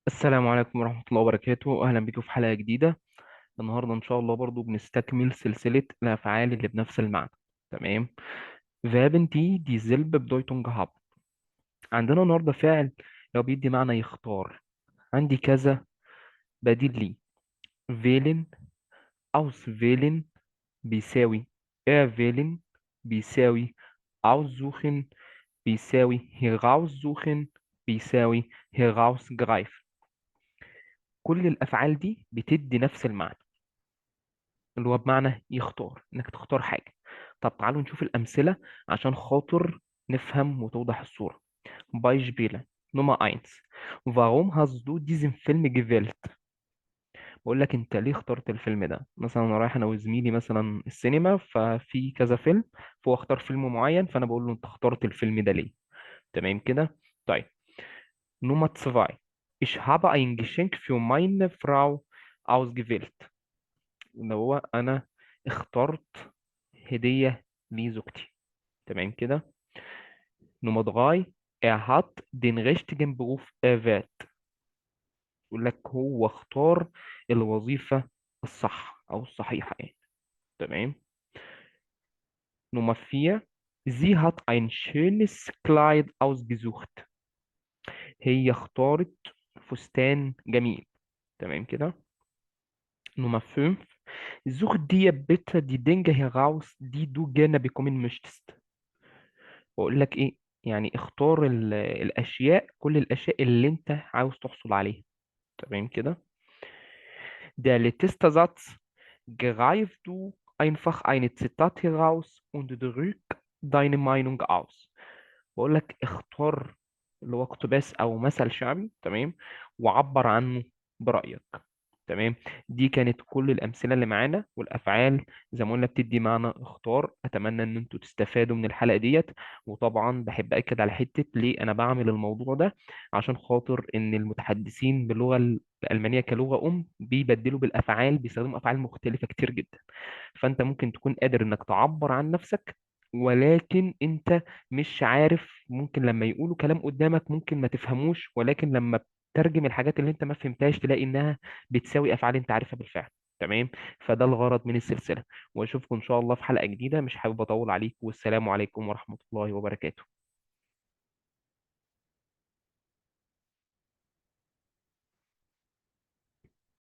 السلام عليكم ورحمة الله وبركاته. أهلا بكم في حلقة جديدة. النهاردة إن شاء الله برضو بنستكمل سلسلة الأفعال اللي بنفس المعنى. تمام. Verben die dieselbe Bedeutung haben. عندنا النهاردة فعل لو بيدي معنى يختار. عندي كذا بديل ليه. wählen auswählen بيساوي erwählen بيساوي aussuchen بيساوي heraussuchen بيساوي herausgreifen. كل الأفعال دي بتدي نفس المعنى اللي هو بمعنى يختار، انك تختار حاجة. طب تعالوا نشوف الأمثلة عشان خاطر نفهم وتوضح الصورة. Beispiele Nummer 1. Warum hast du diesen Film gewählt؟ بقول لك انت ليه اخترت الفيلم ده. مثلا انا رايح انا وزميلي مثلا السينما، ففي كذا فيلم، فهو اختار فيلم معين، فانا بقول له انت اخترت الفيلم ده ليه. تمام كده. طيب. Nummer 2. Ich habe ein Geschenk für meine Frau ausgewählt. اللي هو انا اخترت هدية لزوجتي. تمام كده. Nummer 3. Er hat den richtigen Beruf erwählt. يقول لك هو اختار الوظيفة الصح أو الصحيحة يعني. تمام. Nummer 4. Sie hat ein schönes Kleid ausgesucht. هي اختارت فستان جميل. تمام كده. Nummer 5. Such dir bitte die Dinge heraus, die du gerne bekommen möchtest. بقول لك ايه؟ يعني اختار الاشياء، كل الاشياء اللي انت عاوز تحصل عليها. تمام كده. Der letzte Satz. Greif du einfach ein Zitat heraus und drück deine Meinung aus. بقول لك اختار اللي هو اقتباس او مثل شعبي. تمام. وعبر عنه برأيك. تمام. دي كانت كل الأمثلة اللي معانا والأفعال زي ما قلنا بتدي معنى اختار. أتمنى إن انتوا تستفادوا من الحلقة ديت. وطبعا بحب أكد على حتة ليه أنا بعمل الموضوع ده، عشان خاطر إن المتحدثين باللغة الألمانية كلغة بيبدلوا بالأفعال، بيستخدموا أفعال مختلفة كتير جدا. فأنت ممكن تكون قادر إنك تعبر عن نفسك، ولكن أنت مش عارف. ممكن لما يقولوا كلام قدامك ممكن ما تفهموش، ولكن لما ترجم الحاجات اللي انت ما فهمتهاش تلاقي انها بتساوي افعال انت عارفها بالفعل. تمام. فده الغرض من السلسله. واشوفكم ان شاء الله في حلقه جديده. مش حابب اطول عليكم، والسلام عليكم ورحمه الله وبركاته.